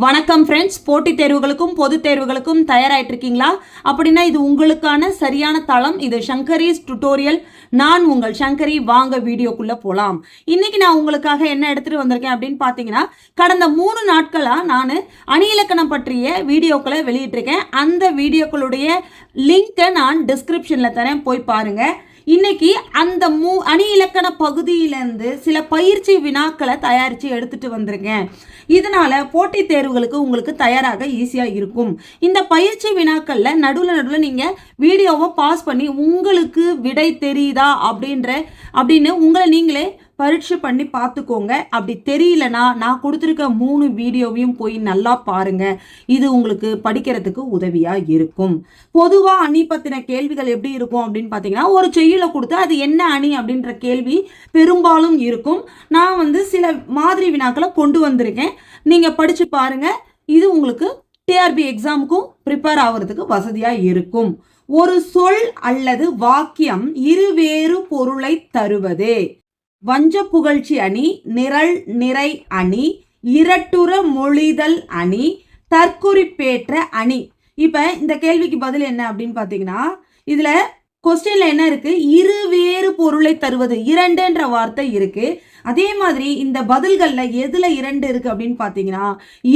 வணக்கம் ஃப்ரெண்ட்ஸ். போட்டித் தேர்வுகளுக்கும் பொதுத் தேர்வுகளுக்கும் தயாராகிட்டு இருக்கீங்களா? அப்படின்னா இது உங்களுக்கான சரியான தளம். இது சங்கரிஸ் டுட்டோரியல். நான் உங்கள் சங்கரி. வாங்க வீடியோக்குள்ளே போகலாம். இன்னைக்கு நான் உங்களுக்காக என்ன எடுத்துகிட்டு வந்திருக்கேன் அப்படின்னு பார்த்தீங்கன்னா, கடந்த 3 நாட்களாக நான் அணி இலக்கணம் பற்றிய வீடியோக்களை வெளியிட்டிருக்கேன். அந்த வீடியோக்களுடைய லிங்கை நான் டிஸ்கிரிப்ஷனில் தரேன், போய் பாருங்கள். இன்னைக்கு அந்த அணி இலக்கண பகுதியிலேருந்து சில பயிற்சி வினாக்களை தயாரித்து எடுத்துகிட்டு வந்திருக்கேன். இதனால் போட்டித் தேர்வுகளுக்கு உங்களுக்கு தயாராக ஈஸியாக இருக்கும். இந்த பயிற்சி வினாக்களில் நடுவில் நீங்கள் வீடியோவை பாஸ் பண்ணி உங்களுக்கு விடை தெரியுதா அப்படின்னு உங்களை நீங்களே பரீட்சை பண்ணி பார்த்துக்கோங்க. அப்படி தெரியலனா நான் கொடுத்துருக்க 3 வீடியோவையும் போய் நல்லா பாருங்கள். இது உங்களுக்கு படிக்கிறதுக்கு உதவியாக இருக்கும். பொதுவாக அணி பற்றின கேள்விகள் எப்படி இருக்கும் அப்படின்னு பார்த்தீங்கன்னா, ஒரு செய்யுளை கொடுத்து அது என்ன அணி அப்படின்ற கேள்வி பெரும்பாலும் இருக்கும். நான் சில மாதிரி வினாக்களை கொண்டு வந்திருக்கேன். நீங்கள் படித்து பாருங்கள். இது உங்களுக்கு டிஆர்பி எக்ஸாமுக்கும் ப்ரிப்பேர் ஆகிறதுக்கு வசதியாக இருக்கும். ஒரு சொல் அல்லது வாக்கியம் இருவேறு பொருளை தருவது. வஞ்ச புகழ்ச்சி அணி, நிரல் நிறை அணி, இரட்டுற மொழிதல் அணி, தற்குறிப்பேற்ற அணி. இப்போ இந்த கேள்விக்கு பதில் என்ன அப்படின்னு பார்த்தீங்கன்னா, இதில் கொஸ்டின்ல என்ன இருக்கு? இருவேறு பொருளை தருவது. இரண்டுன்ற வார்த்தை இருக்கு. அதே மாதிரி இந்த பதில்களில் எதுல 2 இருக்கு அப்படின்னு பார்த்தீங்கன்னா,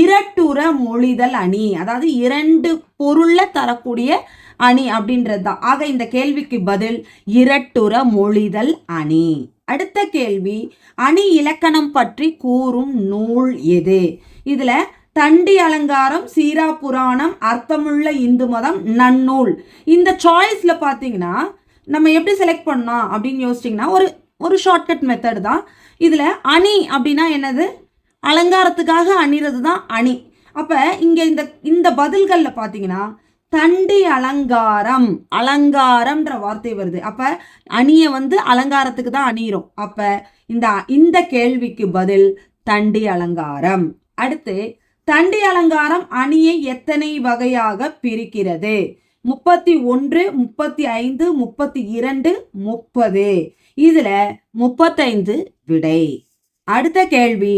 இரட்டுற மொழிதல் அணி, அதாவது 2 பொருள்ல தரக்கூடிய அணி அப்படின்றது தான். ஆக இந்த கேள்விக்கு பதில் இரட்டுற மொழிதல் அணி. அடுத்த கேள்வி, அணி இலக்கணம் பற்றி கூறும் நூல் எது? இதுல தண்டி அலங்காரம், சீரா புராணம், அர்த்தமுள்ள இந்து மதம், நன்னூல். இந்த சாய்ஸ்ல பார்த்தீங்கன்னா நம்ம எப்படி செலக்ட் பண்ணோம் அப்படின்னு யோசிச்சிங்கன்னா, ஒரு ஷார்ட்கட் மெத்தட் தான். இதுல அணி அப்படின்னா என்னது? அலங்காரத்துக்காக அணிறது தான் அணி. அப்ப இங்க இந்த பதில்களில் பார்த்தீங்கன்னா தண்டி அலங்காரம், அலங்காரம்ன்ற வார்த்தை வருது. அப்ப அணியை அலங்காரத்துக்கு தான் அணியிறோம். அப்ப இந்த கேள்விக்கு பதில் தண்டி அலங்காரம். அடுத்து, தண்டி அலங்காரம் அணியை எத்தனை வகையாக பிரிக்கிறது? 31, 35, 32, 30. இதுல 35 விடை. அடுத்த கேள்வி,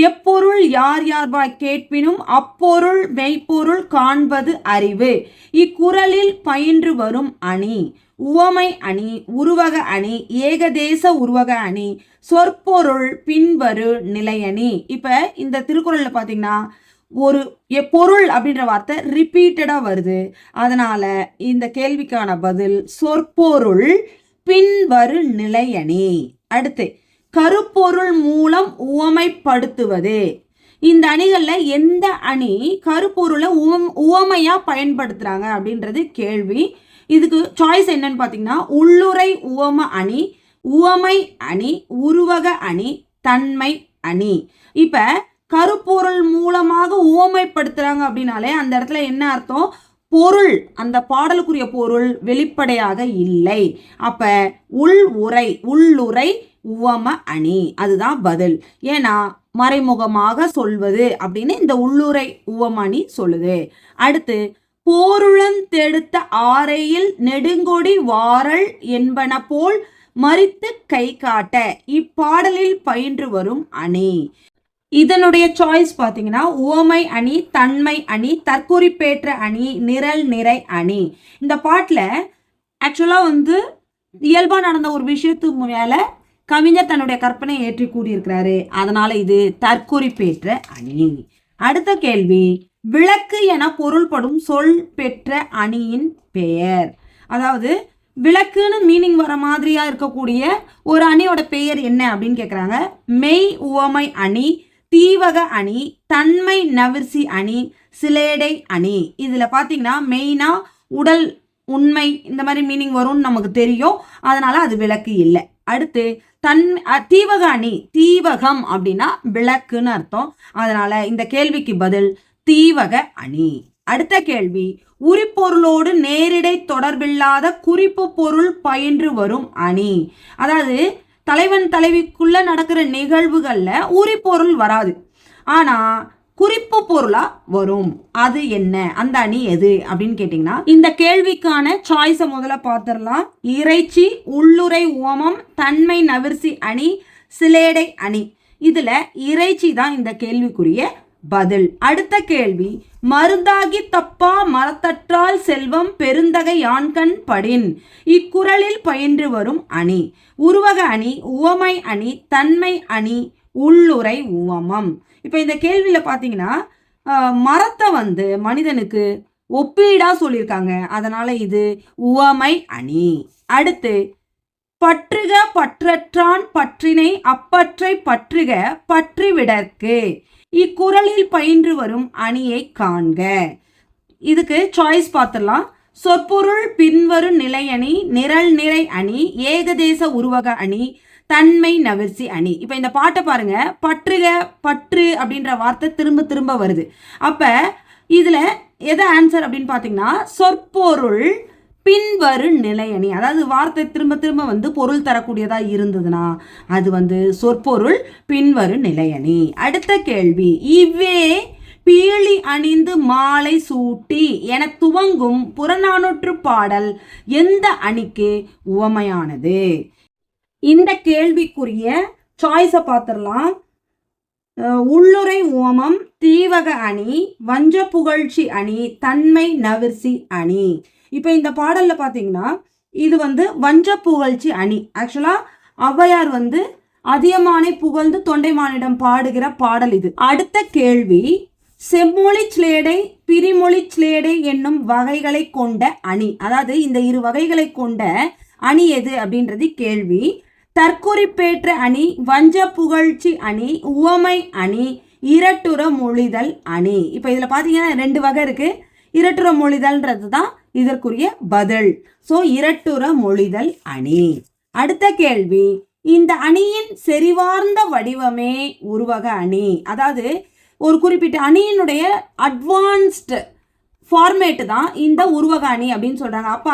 எப்பொருள் யார் யார்வாய் கேட்பினும் அப்பொருள் மெய்ப்பொருள் காண்பது அறிவு. இக்குறளில் பயின்று வரும் அணி உவமை அணி, உருவக அணி, ஏகதேச உருவக அணி, சொற்பொருள் பின்வரு நிலையணி. இப்ப இந்த திருக்குறள்ல பாத்தீங்கன்னா ஒரு பொருள் அப்படின்ற வார்த்தை ரிப்பீட்டடா வருது. அதனால இந்த கேள்விக்கான பதில் சொற்பொருள் பின்வரு நிலையணி. அடுத்து, கருப்பொருள் மூலம் உவமைப்படுத்துவது. இந்த அணிகளில் எந்த அணி கருப்பொருளை உவமையா பயன்படுத்துறாங்க அப்படின்றது கேள்வி. இதுக்கு சாய்ஸ் என்னன்னு பார்த்தீங்கன்னா, உள்ளுரை உவம அணி, உவமை அணி, உருவக அணி, தன்மை அணி. இப்ப கருப்பொருள் மூலமாக உவமைப்படுத்துறாங்க அப்படின்னாலே அந்த இடத்துல என்ன அர்த்தம்? பொருள், அந்த பாடலுக்குரிய பொருள் வெளிப்படையாக இல்லை. அப்ப உள்ளுரை உவம அணி, அதுதான் பதில். ஏன்னா மறைமுகமாக சொல்வது அப்படின்னு இந்த உள்ளுரை உவம அணி சொல்லுது. அடுத்து, போருளந்தெடுத்த ஆரையில் நெடுங்கொடி வாரல் என்பன போல் மறித்து கை காட்ட. இப்பாடலில் பயின்று வரும் அணி. இதனுடைய சாய்ஸ் பார்த்தீங்கன்னா உவமை அணி, தன்மை அணி, தற்குறிப்பேற்ற அணி, நிரல் நிறை அணி. இந்த பாட்டில் ஆக்சுவலாக இயல்பா நடந்த ஒரு விஷயத்துக்கு மேலே கவிஞர் தன்னுடைய கற்பனை ஏற்றி கூறியிருக்கிறாரு. அதனால இது தற்குறிப்பேற்ற அணி. அடுத்த கேள்வி, விளக்கு என பொருள்படும் சொல் பெற்ற அணியின் பெயர். அதாவது விளக்குன்னு மீனிங் வர மாதிரியா இருக்கக்கூடிய ஒரு அணியோட பெயர் என்ன அப்படின்னு கேட்குறாங்க. மெய் உவமை அணி, தீவக அணி, தன்மை நவிர்சி அணி, சிலேடை அணி. இதில் பார்த்தீங்கன்னா மெயினா உடல், உண்மை, இந்த மாதிரி மீனிங் வரும்னு நமக்கு தெரியும். அதனால அது விளக்கு இல்லை. அடுத்து, தீவக அணி, தீவகம் அப்படின்னா விளக்குன்னு அர்த்தம். அதனால இந்த கேள்விக்கு பதில் தீவக அணி. அடுத்த கேள்வி, உரிப்பொருளோடு நேரிடை தொடர்பில்லாத குறிப்பு பொருள் பயின்று வரும் அணி. அதாவது தலைவன் தலைவிக்குள்ள நடக்கிற நிகழ்வுகள்ல உரிப்பொருள் வராது, ஆனா குறிப்பு பொருளா வரும். அது என்ன? அந்த அணி எது அப்படின்னு கேட்டீங்கன்னா, இந்த கேள்விக்கான சாய்ஸை முதல்ல பார்த்துடலாம். இறைச்சி, உள்ளுரை உவமம், தன்மை நவிர்சி அணி, சிலேடை அணி. இதுல இறைச்சி தான் இந்த கேள்விக்குரிய பதில். அடுத்த கேள்வி, மருந்தாகி தப்பா மரத்தற்றால் செல்வம் பெருந்தகை யான்கண் படின். இக்குறளில் பயின்று வரும் அணி. உருவக அணி, உவமை அணி, தன்மை அணி, உள்ளுரை உவமம். இப்போ இந்த கேள்வியில் பார்த்தீங்கன்னா மரத்தை மனிதனுக்கு ஒப்பீடா சொல்லியிருக்காங்க, அதனால இது உவமை அணி. அடுத்து, பற்றுக பற்றற்றான் பற்றினை அப்பற்றை பற்றுக பற்றிவிடற்கு. இக்குறளில் பயின்று வரும் அணியை காண்க. இதுக்கு சாய்ஸ் பார்த்துடலாம். சொற்பொருள் பின்வரும் நிலையணி, நிரல் நிறை அணி, ஏகதேச உருவக அணி, தன்மை நவிர்ச்சி அணி. இப்போ இந்த பாட்டை பாருங்க, பற்றுக பற்று அப்படின்ற வார்த்தை திரும்ப திரும்ப வருது. அப்போ இதில் எது ஆன்சர் அப்படின்னு பார்த்தீங்கன்னா சொற்பொருள் பின்வரு நிலையணி. அதாவது வார்த்தை திரும்ப திரும்ப பொருள் தரக்கூடியதாக இருந்ததுன்னா அது சொற்பொருள் பின்வரு நிலையணி. அடுத்த கேள்வி, இவ்வே பீழி அணிந்து மாலை சூட்டி என துவங்கும் புறநானூற்று பாடல் எந்த அணிக்கு உவமையானது? இந்த கேள்விக்குரிய சாய்ஸை பார்த்துடலாம். உள்ளுரை உவமம், தீவக அணி, வஞ்ச புகழ்ச்சி அணி, தன்மை நவிர்ச்சி அணி. இப்போ இந்த பாடலில் பார்த்தீங்கன்னா இது வஞ்ச புகழ்ச்சி அணி. ஆக்சுவலாக ஔவையார் அதியமானை புகழ்ந்து தொண்டைமானிடம் பாடுகிற பாடல் இது. அடுத்த கேள்வி, செம்மொழி சிலேடை பிரிமொழி சிலேடை என்னும் வகைகளை கொண்ட அணி. அதாவது இந்த இரு வகைகளை கொண்ட அணி எது அப்படின்றது கேள்வி. தற்குறிப்பேற்ற அணி, வஞ்ச புகழ்ச்சி அணி, உவமை அணி, இரட்டுற மொழிதல் அணி. இப்போ இதில் பார்த்தீங்கன்னா 2 வகை இருக்கு. இரட்டுற மொழிதல்ன்றது தான் இதற்குரிய பதில். ஸோ இரட்டுற மொழிதல் அணி. அடுத்த கேள்வி, இந்த அணியின் செறிவார்ந்த வடிவமே உருவக அணி. அதாவது ஒரு குறிப்பிட்ட அணியினுடைய அட்வான்ஸ்டு ஃபார்மேட்டு தான் இந்த உருவக அணி அப்படின்னு சொல்கிறாங்க. அப்போ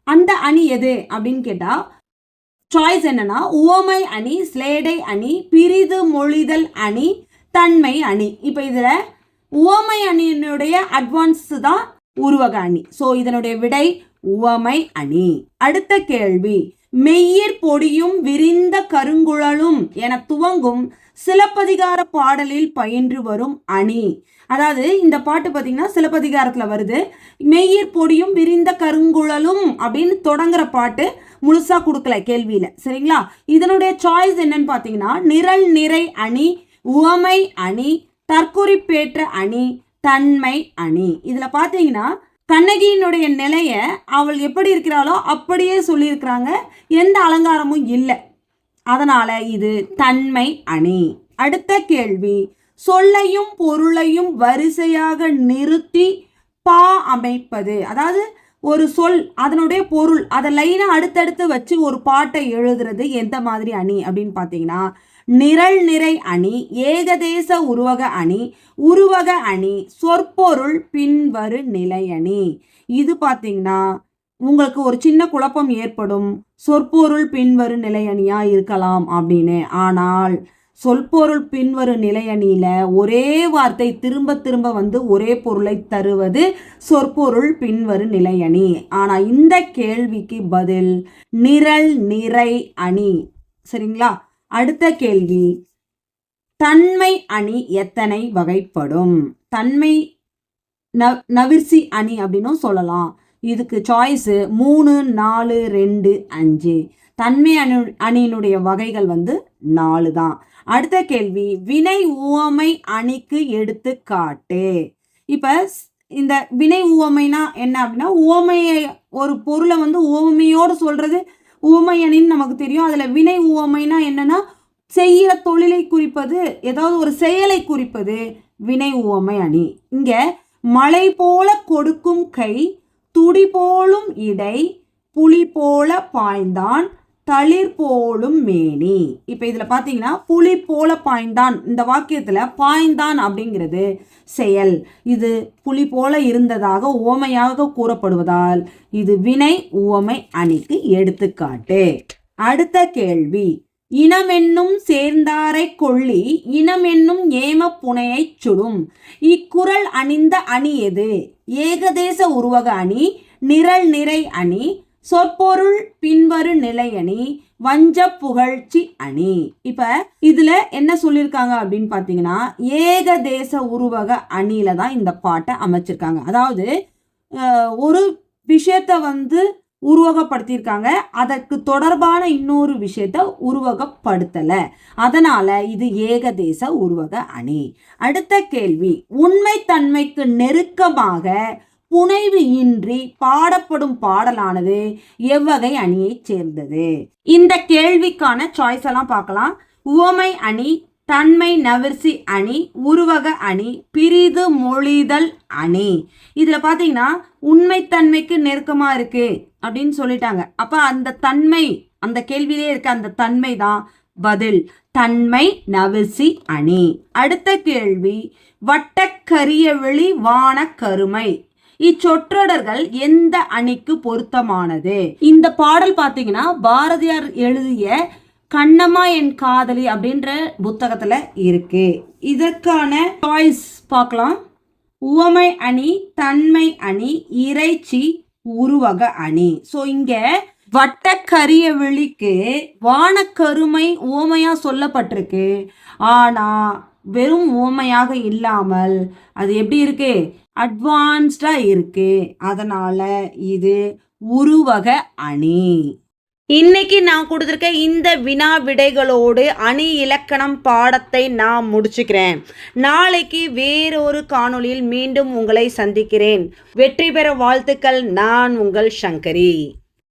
அந்த அணி எது அப்படின்னு கேட்டால் சாய்ஸ் என்னன்னா உவமை அணி, ஸ்லேடை அணி, பிரிது மொழிதல் அணி, தன்மை அணி. இப்போ இதில் உவமை அணியினுடைய அட்வான்ஸ் தான் உருவக அணி. ஸோ இதனுடைய விடை உவமை அணி. அடுத்த கேள்வி, மெய்யிற் பொடியும் விரிந்த கருங்குழலும் என துவங்கும் சிலப்பதிகார பாடலில் பயின்று வரும் அணி. அதாவது இந்த பாட்டு பார்த்தீங்கன்னா சிலப்பதிகாரத்தில் வருது. மெய்யிற் பொடியும் விரிந்த கருங்குழலும் அப்படின்னு தொடங்குற பாட்டு முழுசாக கொடுக்கல கேள்வியில், சரிங்களா? இதனுடைய சாய்ஸ் என்னன்னு பார்த்தீங்கன்னா நிரல் நிறை அணி, உவமை அணி, தற்குறிப்பேற்ற அணி, தன்மை அணி. இதில் பார்த்தீங்கன்னா கண்ணகியினுடைய நிலைய அவள் எப்படி இருக்கிறாளோ அப்படியே சொல்லியிருக்கிறாங்க, எந்த அலங்காரமும் இல்லை. அதனால இது தன்மை அணி. அடுத்த கேள்வி, சொல்லையும் பொருளையும் வரிசையாக நிறுத்தி பா அமைப்பது. அதாவது ஒரு சொல் அதனுடைய பொருள் அதை லைனாக அடுத்தடுத்து வச்சு ஒரு பாட்டை எழுதுறது எந்த மாதிரி அணி அப்படின்னு பார்த்தீங்கன்னா நிரல் நிறை அணி, ஏகதேச உருவக அணி, உருவக அணி, சொற்பொருள் பின்வரு நிலையணி. இது பார்த்தீங்கன்னா உங்களுக்கு ஒரு சின்ன குழப்பம் ஏற்படும், சொற்பொருள் பின்வரு நிலையணியா இருக்கலாம் அப்படின்னு. ஆனால் சொற்பொருள் பின்வரு நிலையணியில ஒரே வார்த்தை திரும்ப திரும்ப ஒரே பொருளை தருவது சொற்பொருள் பின்வரு நிலையணி. ஆனால் இந்த கேள்விக்கு பதில் நிரல் நிறை அணி, சரிங்களா? அடுத்த கேள்வி, தன்மை அணி எத்தனை வகைப்படும்? தன்மை நவிர்ச்சி அணி அப்படின்னும் சொல்லலாம். இதுக்கு சாய்ஸு 3, 4, 2, 5. தன்மை அணியினுடைய வகைகள் 4 தான். அடுத்த கேள்வி, வினை உவமை அணிக்கு எடுத்துக்காட்டு. இப்போ இந்த வினை உவமைனா என்ன அப்படின்னா உவமையை ஒரு பொருளை உவமையோடு சொல்றது உவமை அணின்னு நமக்கு தெரியும். அதில் வினை உவமைனா என்னன்னா செய்கிற தொழிலை குறிப்பது, ஏதாவது ஒரு செயலை குறிப்பது வினை உவமை அணி. இங்கே மலை போல கொடுக்கும் கை, துடி போலும் இடை, புலி போல பாய்ந்தான், தளிர் போலும் மேனி. இப்போ இதில் பார்த்தீங்கன்னா புலி போல பாய்ந்தான், இந்த வாக்கியத்தில் பாய்ந்தான் அப்படிங்கிறது செயல். இது புலி போல இருந்ததாக உவமையாக கூறப்படுவதால் இது வினை உவமை அணிக்கு எடுத்துக்காட்டு. அடுத்த கேள்வி, இனமென்னும் சேர்ந்தாரை கொள்ளி இனமென்னும் ஏம புனையை சுடும். இக்குறள் அணிந்த அணி எது? ஏகதேச உருவக அணி, நிரல் நிறை அணி, சொற்பொருள் பின்வரு நிலையணி, வஞ்ச புகழ்ச்சி அணி. இப்ப இதுல என்ன சொல்லியிருக்காங்க அப்படின்னு பாத்தீங்கன்னா, ஏகதேச உருவக அணியில தான் இந்த பாட்டை அமைச்சிருக்காங்க. அதாவது ஒரு விஷயத்த உருவகப்படுத்தியிருக்காங்க, அதற்கு தொடர்பான இன்னொரு விஷயத்த உருவகப்படுத்தல. அதனால இது ஏகதேச உருவக அணி. அடுத்த கேள்வி, உண்மைத்தன்மைக்கு நெருக்கமாக புனைவு இன்றி பாடப்படும் பாடலானது எவ்வகை அணியைச் சேர்ந்தது? இந்த கேள்விக்கான சாய்ஸ் எல்லாம் பார்க்கலாம். உவமை அணி, தன்மை நவிர்சி அணி, உருவக அணி, பிரிது மொழிதல் அணி. இதுல பாத்தீங்கன்னா உண்மைத்தன்மைக்கு நெருக்கமா இருக்கு அப்படின்னு சொல்லிட்டாங்க. அப்ப அந்த தன்மை, அந்த கேள்வியிலே இருக்க அந்த தன்மை தான் பதில், தன்மை நவிர்சி அணி. அடுத்த கேள்வி, வட்டக்கரியவெளி வான கருமை, இச்சொற்றொடர்கள் எந்த அணிக்கு பொருத்தமானது? இந்த பாடல் பாத்தீங்கன்னா பாரதியார் எழுதிய கண்ணம்மா என் காதலி அப்படின்ற புத்தகத்துல இருக்கு. இதற்கான சாய்ஸ் பார்க்கலாம். உவமை அணி, தன்மை அணி, இறைச்சி, உருவக அணி. ஸோ இங்க வட்டக்கரியவெளிக்கு வானக்கருமை உவமையா சொல்லப்பட்டிருக்கு. ஆனா வெறும் உவமையாக இல்லாமல் அது எப்படி இருக்கு, அட்வான்ஸ்டா இருக்கு. அதனால இது உருவக அணி. இன்னைக்கு நான் கொடுத்துருக்க இந்த வினா விடைகளோடு அணி இலக்கணம் பாடத்தை நான் முடிச்சுக்கிறேன். நாளைக்கு வேறொரு காணொளியில் மீண்டும் உங்களை சந்திக்கிறேன். வெற்றி பெற வாழ்த்துக்கள். நான் உங்கள் சங்கரி.